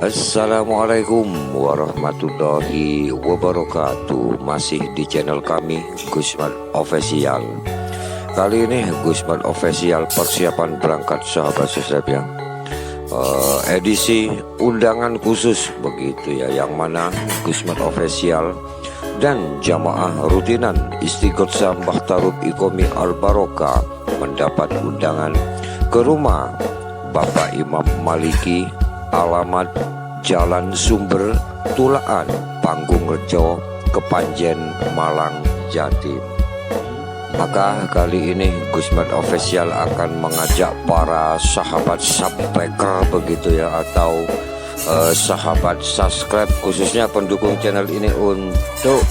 Assalamualaikum warahmatullahi wabarakatuh. Masih di channel kami Gusman Official. Kali ini Gusman Official persiapan berangkat sahabat subscribe ya. Edisi undangan khusus begitu ya, yang mana Gusman Official dan jamaah rutinan Istighosah Muhtarab Iqomi Al-Barokah mendapat undangan ke rumah Bapak Imam Maliki, alamat Jalan Sumber Tulaan, Panggung Rejo, Kepanjen, Malang, Jatim. Maka kali ini Gusman Official akan mengajak para sahabat subscriber begitu ya, atau sahabat subscribe khususnya pendukung channel ini untuk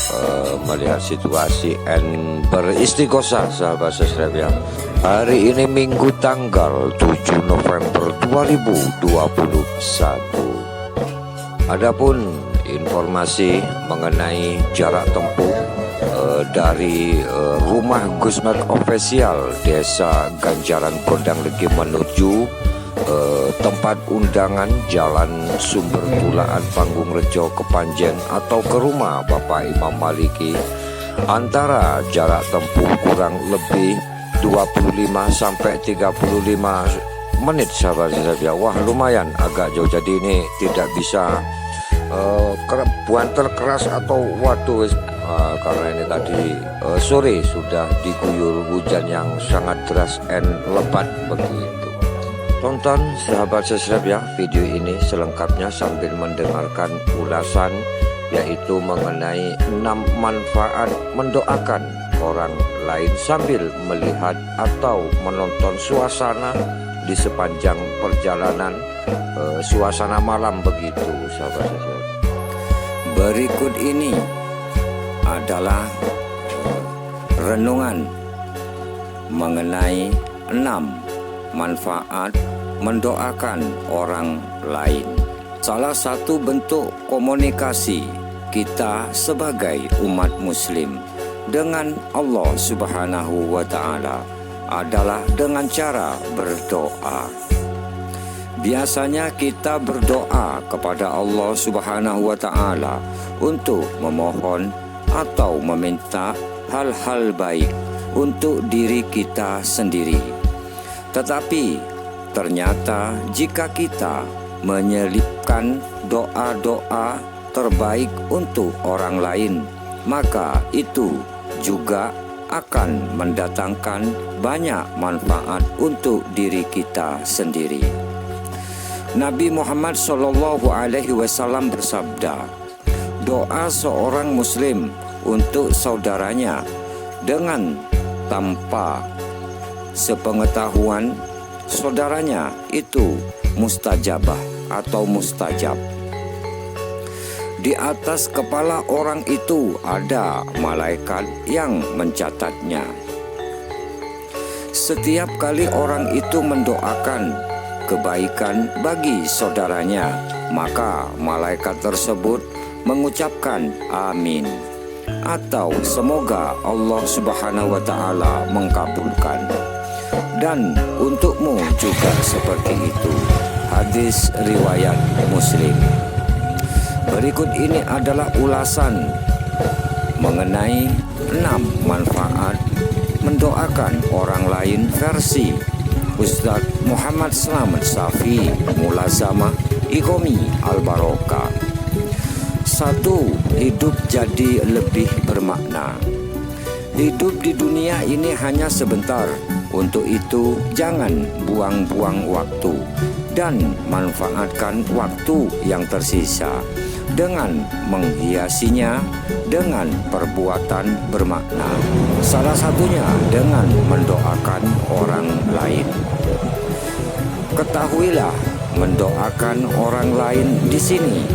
melihat situasi and beristighosah sahabat subscribe ya. Hari ini Minggu tanggal 7 November 2021. Adapun informasi mengenai jarak tempuh dari rumah Gusman Official Desa Ganjaran Gondang Legi menuju tempat undangan Jalan Sumber Tulaan, Panggung Rejo, Kepanjen atau ke rumah Bapak Imam Maliki, antara jarak tempuh kurang lebih 25 sampai 35 menit sahabat saya. Wah, lumayan agak jauh, jadi ini tidak bisa buantel keras atau waduh karena ini tadi sore sudah diguyur hujan yang sangat deras and lebat begitu. Tonton sahabat subscribe ya video ini selengkapnya sambil mendengarkan ulasan, yaitu mengenai 6 manfaat mendoakan orang lain sambil melihat atau menonton suasana di sepanjang perjalanan suasana malam begitu sahabat subscribe. Berikut ini adalah renungan mengenai 6 manfaat mendoakan orang lain. Salah satu bentuk komunikasi kita sebagai umat muslim dengan Allah Subhanahu wa Ta'ala adalah dengan cara berdoa. Biasanya kita berdoa kepada Allah Subhanahu wa Ta'ala untuk memohon atau meminta hal-hal baik untuk diri kita sendiri. Tetapi ternyata jika kita menyelipkan doa-doa terbaik untuk orang lain, maka itu juga akan mendatangkan banyak manfaat untuk diri kita sendiri. Nabi Muhammad SAW bersabda, doa seorang muslim untuk saudaranya dengan tanpa sepengetahuan saudaranya itu mustajabah atau mustajab. Di atas kepala orang itu ada malaikat yang mencatatnya. Setiap kali orang itu mendoakan kebaikan bagi saudaranya, maka malaikat tersebut mengucapkan amin atau semoga Allah Subhanahu wa Ta'ala mengabulkan. Dan untukmu juga seperti itu. Hadis riwayat Muslim. Berikut ini adalah ulasan mengenai 6 manfaat mendoakan orang lain versi Ustadz Muhammad Slamet Safi, Mulazamah Iqomi Al-Barokah. 1. Hidup jadi lebih bermakna. Hidup di dunia ini hanya sebentar. Untuk itu jangan buang-buang waktu dan manfaatkan waktu yang tersisa dengan menghiasinya dengan perbuatan bermakna. Salah satunya dengan mendoakan orang lain. Ketahuilah, mendoakan orang lain di sini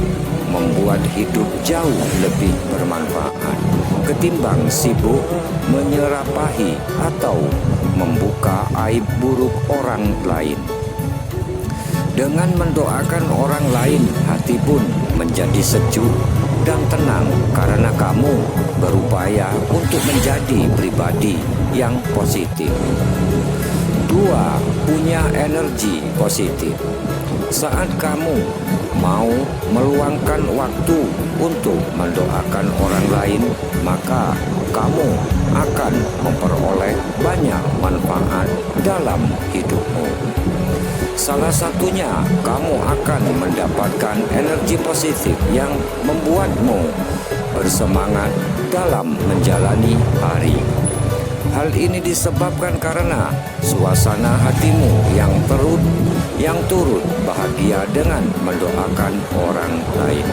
membuat hidup jauh lebih bermanfaat ketimbang sibuk menyerapahi atau membuka aib buruk orang lain. Dengan mendoakan orang lain, hati pun menjadi sejuk dan tenang karena kamu berupaya untuk menjadi pribadi yang positif. 2. Punya energi positif. Saat kamu mau meluangkan waktu untuk mendoakan orang lain, maka kamu akan memperoleh banyak manfaat dalam hidupmu. Salah satunya, kamu akan mendapatkan energi positif yang membuatmu bersemangat dalam menjalani hari. Hal ini disebabkan karena suasana hatimu yang turut bahagia dengan mendoakan orang lain.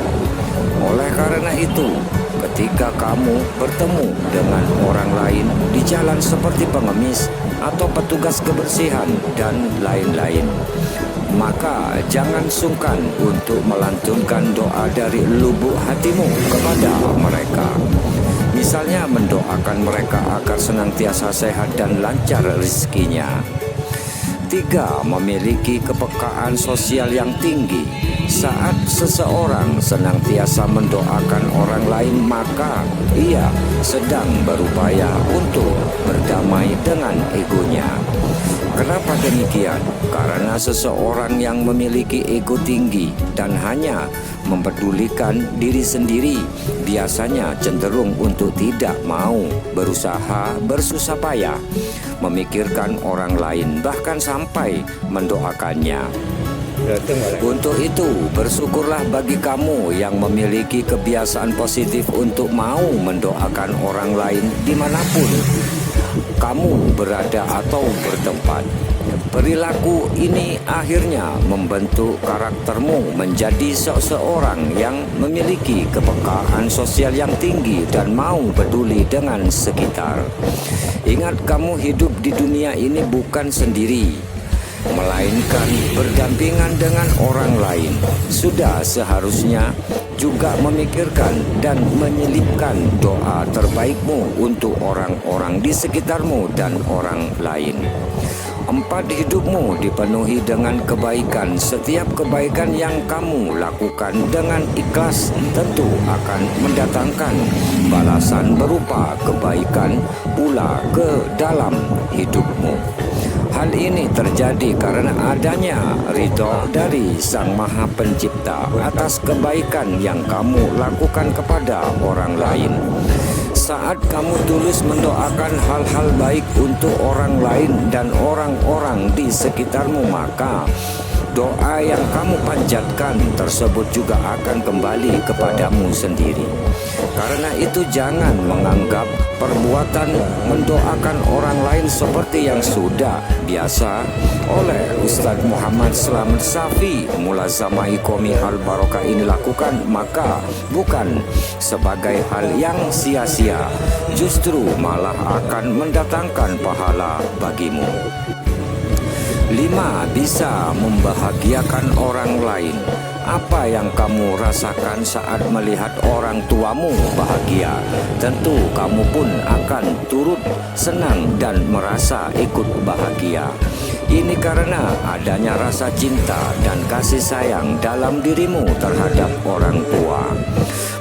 Oleh karena itu, ketika kamu bertemu dengan orang lain di jalan seperti pengemis atau petugas kebersihan dan lain-lain, maka jangan sungkan untuk melantunkan doa dari lubuk hatimu kepada mereka. Misalnya mendoakan mereka agar senantiasa sehat dan lancar rezekinya. 3. Memiliki kepekaan sosial yang tinggi. Saat seseorang senantiasa mendoakan orang lain, maka ia sedang berupaya untuk berdamai dengan egonya. Kenapa demikian? Karena seseorang yang memiliki ego tinggi dan hanya mempedulikan diri sendiri biasanya cenderung untuk tidak mau berusaha bersusah payah memikirkan orang lain, bahkan sampai mendoakannya. Untuk itu, bersyukurlah bagi kamu yang memiliki kebiasaan positif untuk mau mendoakan orang lain dimanapun kamu berada atau bertempat. Perilaku ini akhirnya membentuk karaktermu menjadi seseorang yang memiliki kepekaan sosial yang tinggi dan mau peduli dengan sekitar. Ingat, kamu hidup di dunia ini bukan sendiri, melainkan berdampingan dengan orang lain. Sudah seharusnya juga memikirkan dan menyelipkan doa terbaikmu untuk orang-orang di sekitarmu dan orang lain. 4. Hidupmu dipenuhi dengan kebaikan. Setiap kebaikan yang kamu lakukan dengan ikhlas tentu akan mendatangkan balasan berupa kebaikan pula ke dalam hidupmu. Hal ini terjadi karena adanya ridho dari Sang Maha Pencipta atas kebaikan yang kamu lakukan kepada orang lain. Saat kamu tulus mendoakan hal-hal baik untuk orang lain dan orang-orang di sekitarmu, maka doa yang kamu panjatkan tersebut juga akan kembali kepadamu sendiri. Karena itu jangan menganggap perbuatan mendoakan orang lain seperti yang sudah biasa oleh Ustadz Muhammad Slamet Safi Mulazamah Iqomi Al Barokah ini lakukan, maka bukan sebagai hal yang sia-sia, justru malah akan mendatangkan pahala bagimu. 5. Bisa membahagiakan orang lain. Apa yang kamu rasakan saat melihat orang tuamu bahagia? Tentu kamu pun akan turut senang dan merasa ikut bahagia. Ini karena adanya rasa cinta dan kasih sayang dalam dirimu terhadap orang tua.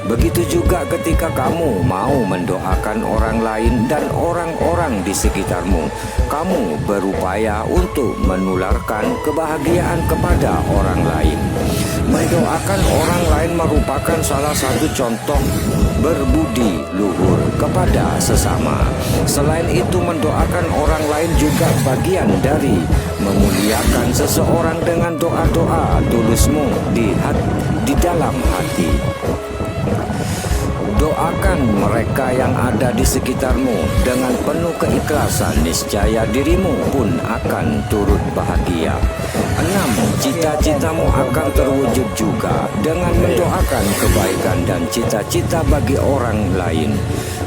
Begitu juga ketika kamu mau mendoakan orang lain dan orang-orang di sekitarmu, kamu berupaya untuk menularkan kebahagiaan kepada orang lain. Mendoakan orang lain merupakan salah satu contoh berbudi luhur kepada sesama. Selain itu, mendoakan orang lain juga bagian dari memuliakan seseorang dengan doa-doa tulusmu di dalam hati. Doakan mereka yang ada di sekitarmu dengan penuh keikhlasan, niscaya dirimu pun akan turut bahagia. 6. Cita-citamu akan terwujud juga dengan mendoakan kebaikan dan cita-cita bagi orang lain.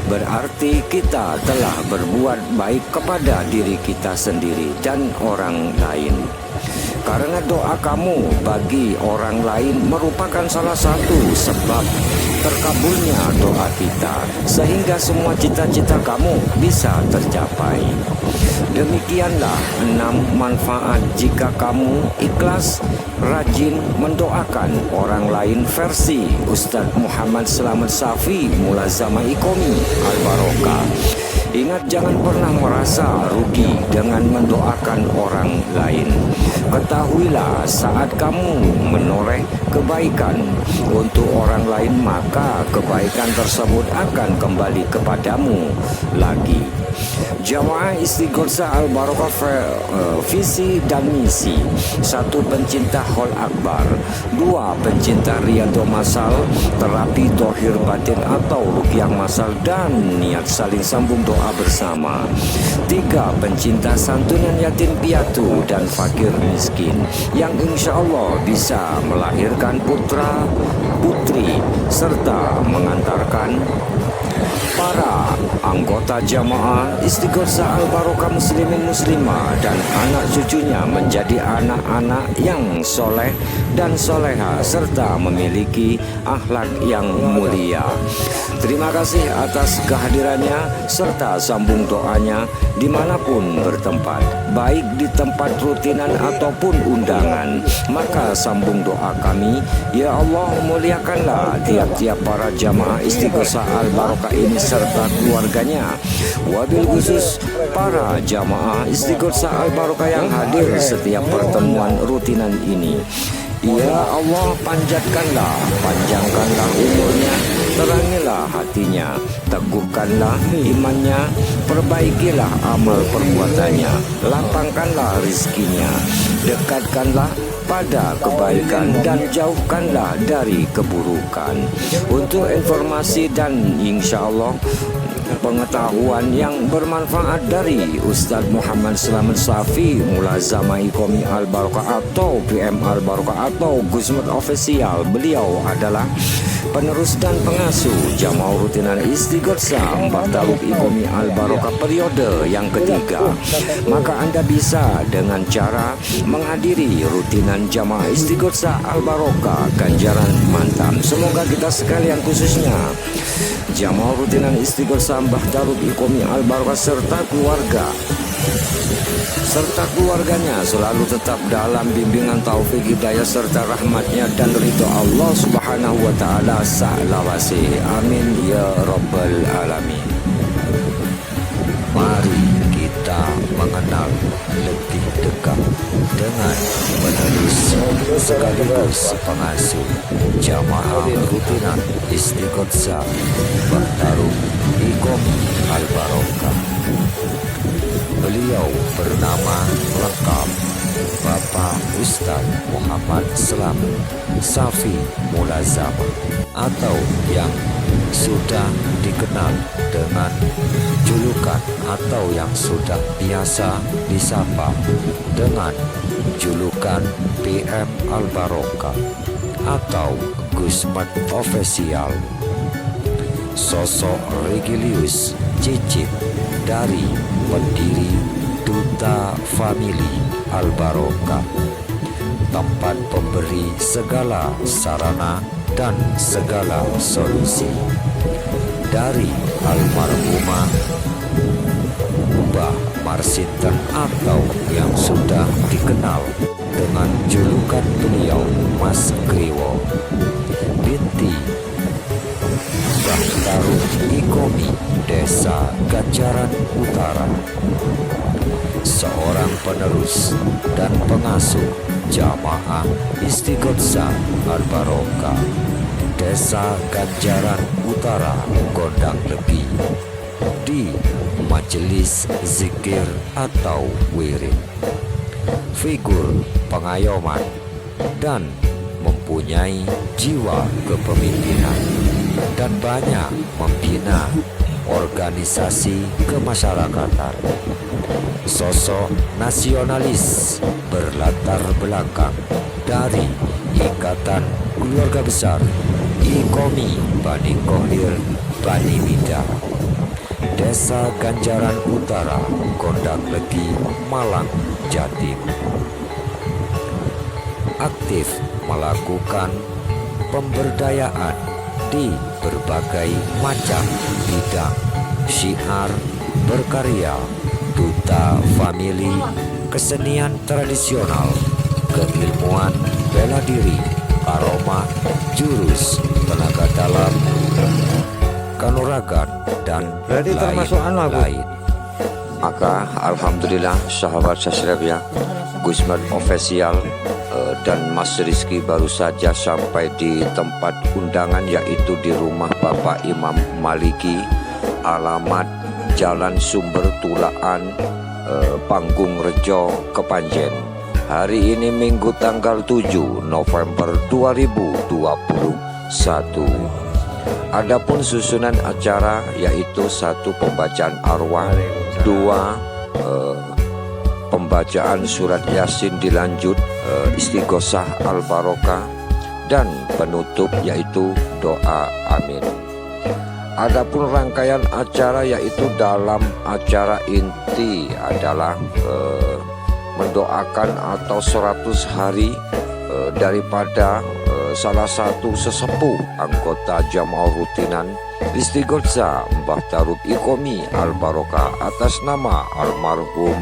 Berarti kita telah berbuat baik kepada diri kita sendiri dan orang lain. Karena doa kamu bagi orang lain merupakan salah satu sebab terkabulnya doa kita, sehingga semua cita-cita kamu bisa tercapai. Demikianlah 6 manfaat jika kamu ikhlas rajin mendoakan orang lain versi Ustadz Muhammad Slamet Safi Mulazamah Iqomi Al Barokah. Ingat, jangan pernah merasa rugi dengan mendoakan orang lain. Ketahuilah, saat kamu menoreh kebaikan untuk orang lain, maka kebaikan tersebut akan kembali kepadamu lagi. Jamaah Istighotsah Al-Barakah visi dan misi: 1. Pencinta Hol Akbar. 2. Pencinta Riyadhah Masal, terapi tohir batin atau ruqyah masal dan niat saling sambung doa bersama. 3. Pencinta santunan yatim piatu dan fakir miskin yang insya Allah bisa melahirkan putra putri serta mengantarkan para anggota jamaah Istighotsah Al-Barakah muslimin muslimah dan anak cucunya menjadi anak-anak yang soleh dan soleha serta memiliki akhlak yang mulia. Terima kasih atas kehadirannya serta sambung doanya dimanapun bertempat, baik di tempat rutinan ataupun undangan. Maka sambung doa kami, ya Allah, muliakanlah tiap-tiap para jamaah Istighotsah Al-Barakah ini serta keluarganya, wabil khusus para jamaah Istighotsah Al-Barakah yang hadir setiap pertemuan rutinan ini. Ya Allah, panjangkanlah umurnya, terangilah hatinya, teguhkanlah imannya, perbaikilah amal perbuatannya, lapangkanlah rizkinya, dekatkanlah pada kebaikan dan jauhkanlah dari keburukan. Untuk informasi dan insya Allah pengetahuan yang bermanfaat dari Ustadz Muhammad Slamet Safi, Mulazamah Iqomi Al-Barakah atau PM Al-Barakah atau Gusmat Official, beliau adalah penerus dan pengasuh jamaah rutinan Istighotsah Bataluk Iqomi Al-Barakah periode yang ketiga. Maka Anda bisa dengan cara menghadiri rutinan jamaah Istighotsah Al-Barakah Ganjaran Mantan. Semoga kita sekalian, khususnya jamaah rutinan Istighotsah Bataluk Iqomi Al-Barakah serta keluarganya selalu tetap dalam bimbingan taufik hidayah serta rahmatnya dan ridho Allah Subhanahu wa ta'ala sa'lawasi. Amin ya rabbal alamin. Mari kita mengenal lebih dekat dengan penerus sekaligus pengasuh jamaah rutinan Istighotsah Bataluk Iqomi Al-Barakah. Beliau bernama lengkap Bapak Ustadz Muhammad Slamet Safi Mulazamah, atau yang sudah dikenal dengan julukan atau yang sudah biasa disapa dengan julukan PM Al-Barakah atau Gusmat Official. Sosok Regilius Cicit dari pendiri Duta Famili Al-Barakah, tempat pemberi segala sarana dan segala solusi. Dari almarhumah Mbah Marsinten atau yang sudah dikenal dengan julukan beliau Mas Kriwo, binti Bataluk Iqomi Desa Ganjaran Utara, seorang penerus dan pengasuh jamaah Istighotsah Al-Barakah Desa Ganjaran Utara Gondang Legi di majelis zikir atau wirid. Figur pengayoman dan mempunyai jiwa kepemimpinan dan banyak membina organisasi kemasyarakatan. Sosok nasionalis berlatar belakang dari Ikatan Keluarga Besar Iqomi Bani Kohir Bani Mida, Desa Ganjaran Utara Gondang Legi, Malang, Jatim. Aktif melakukan pemberdayaan di berbagai macam bidang, syiar, berkarya, duta famili, kesenian tradisional, keilmuan, bela diri, aroma, jurus, tenaga dalam, kanuragan, dan lain-lain. Maka alhamdulillah sahabat subscribe ya, Gusmat Official dan Mas Rizky baru saja sampai di tempat undangan, yaitu di rumah Bapak Imam Maliki, alamat Jalan Sumber Tulaan, Panggung Rejo, Kepanjen. Hari ini Minggu tanggal 7 November 2021. Adapun susunan acara yaitu 1 pembacaan arwah, 2 pembacaan surat Yasin dilanjut istighosah al-barokah, dan penutup yaitu doa amin. Adapun rangkaian acara yaitu dalam acara inti adalah mendoakan atau 100 hari daripada salah satu sesepuh anggota jamaah rutinan istighosah Mbah Tarub Ikomi al-barokah atas nama almarhum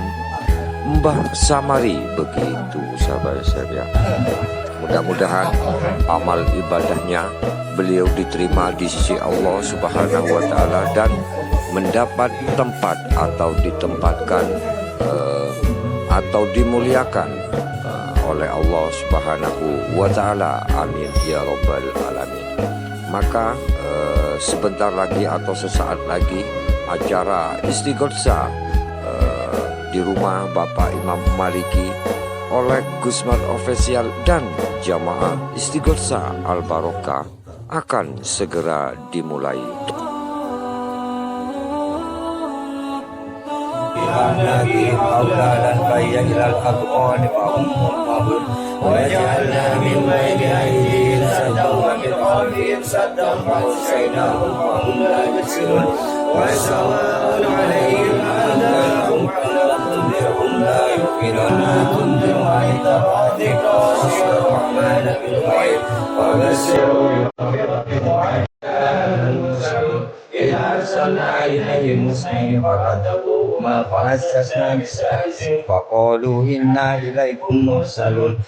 Mbah Samari. Begitu sahabat saya. Mudah-mudahan amal ibadahnya beliau diterima di sisi Allah Subhanahu wa Ta'ala dan mendapat tempat atau ditempatkan atau dimuliakan oleh Allah Subhanahu wa Ta'ala. Amin ya rabbal alamin. Maka sebentar lagi atau sesaat lagi acara istighosah di rumah Bapak Imam Maliki oleh Gusmat Official dan jamaah istighosah al-barokah akan segera dimulai. Faqalu inna ilaikum mursalun.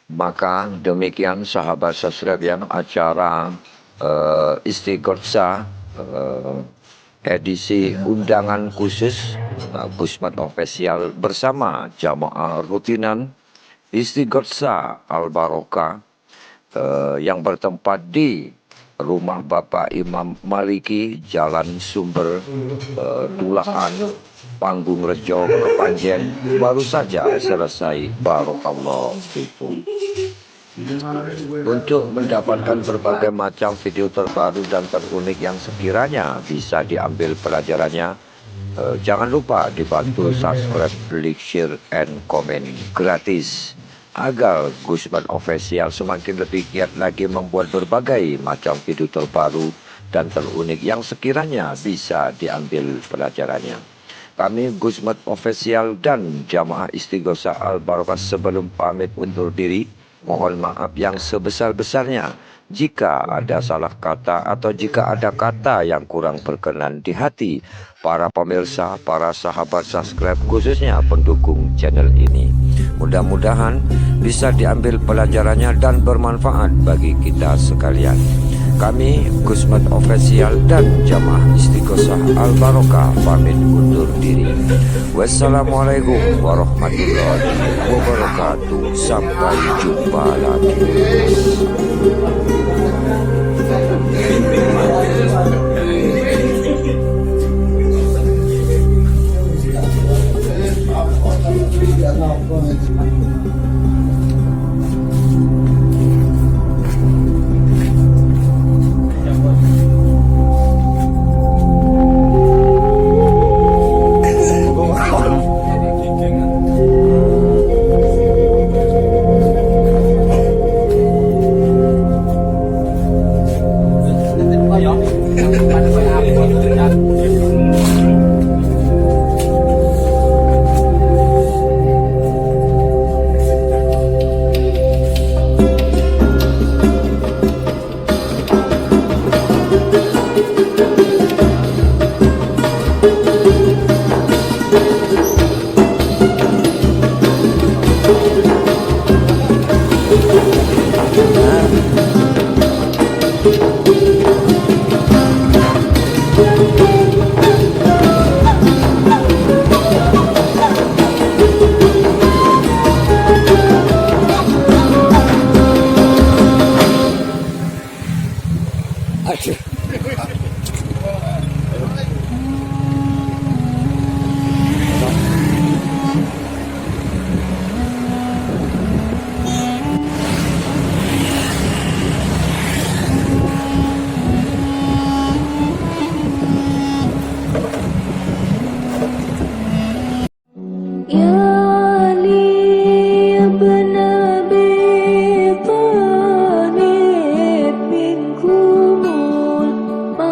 Maka demikian sahabat subscribe yang acara istighosah edisi undangan khusus Gusmat Official bersama jamaah rutinan istighosah al-barokah yang bertempat di rumah Bapak Imam Maliki, Jalan Sumber, Tulaan, Panggung Rejo, Kepanjen, baru saja selesai. Barakallahu fikum. Untuk mendapatkan berbagai macam video terbaru dan terunik yang sekiranya bisa diambil pelajarannya, jangan lupa dibantu subscribe, like, share, and komen gratis agar Gusman Official semakin lebih giat lagi membuat berbagai macam video terbaru dan terunik yang sekiranya bisa diambil pelajarannya. Kami Gusman Official dan Jamaah Istighosah Al-Barokah sebelum pamit undur diri, mohon maaf yang sebesar-besarnya jika ada salah kata atau jika ada kata yang kurang berkenan di hati para pemirsa, para sahabat subscribe, khususnya pendukung channel ini. Mudah-mudahan bisa diambil pelajarannya dan bermanfaat bagi kita sekalian. Kami Gusman Official dan Jamaah Istighosah Al-Barokah pamit undur diri. Wassalamualaikum warahmatullahi wabarakatuh. Sampai jumpa lagi.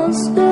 Monster.